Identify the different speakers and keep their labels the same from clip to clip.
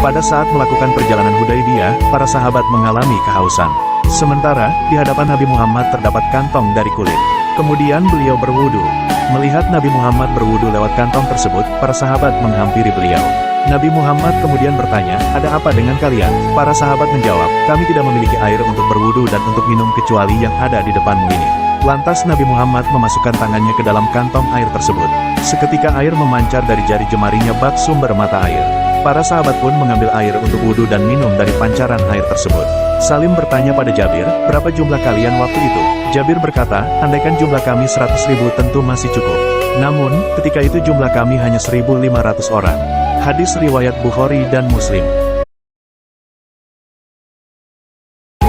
Speaker 1: Pada saat melakukan perjalanan Hudaybiyah, para sahabat mengalami kehausan. Sementara, di hadapan Nabi Muhammad terdapat kantong dari kulit. Kemudian beliau berwudu. Melihat Nabi Muhammad berwudu lewat kantong tersebut, para sahabat menghampiri beliau. Nabi Muhammad kemudian bertanya, "Ada apa dengan kalian?" Para sahabat menjawab, "Kami tidak memiliki air untuk berwudu dan untuk minum kecuali yang ada di depanmu ini." Lantas Nabi Muhammad memasukkan tangannya ke dalam kantong air tersebut. Seketika air memancar dari jari jemarinya bak sumber mata air. Para sahabat pun mengambil air untuk wudu dan minum dari pancaran air tersebut. Salim bertanya pada Jabir, "Berapa jumlah kalian waktu itu?" Jabir berkata, "Andaikan jumlah kami 100.000 tentu masih cukup. Namun, ketika itu jumlah kami hanya 1.500 orang. Hadis riwayat Bukhari dan Muslim.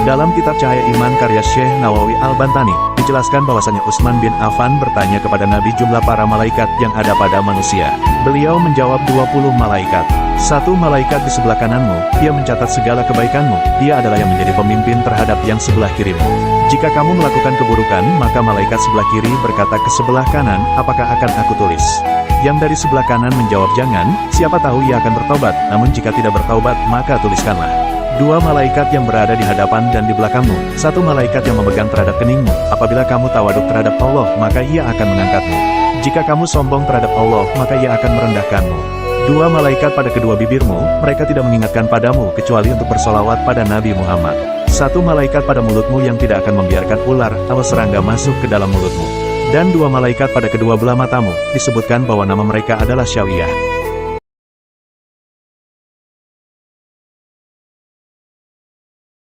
Speaker 1: Dalam kitab Cahaya Iman karya Syekh Nawawi Al-Bantani, dijelaskan bahwasanya Utsman bin Affan bertanya kepada Nabi jumlah para malaikat yang ada pada manusia. Beliau menjawab 20 malaikat. Satu malaikat di sebelah kananmu, dia mencatat segala kebaikanmu, dia adalah yang menjadi pemimpin terhadap yang sebelah kirimu. Jika kamu melakukan keburukan, maka malaikat sebelah kiri berkata ke sebelah kanan, apakah akan aku tulis? Yang dari sebelah kanan menjawab jangan, siapa tahu ia akan bertobat, namun jika tidak bertobat, maka tuliskanlah. Dua malaikat yang berada di hadapan dan di belakangmu, satu malaikat yang memegang terhadap keningmu, apabila kamu tawaduk terhadap Allah, maka ia akan mengangkatmu. Jika kamu sombong terhadap Allah, maka ia akan merendahkanmu. Dua malaikat pada kedua bibirmu, mereka tidak mengingatkan padamu kecuali untuk bersolawat pada Nabi Muhammad. Satu malaikat pada mulutmu yang tidak akan membiarkan ular atau serangga masuk ke dalam mulutmu. Dan dua malaikat pada kedua belah matamu, disebutkan bahwa nama mereka adalah Syawiyah.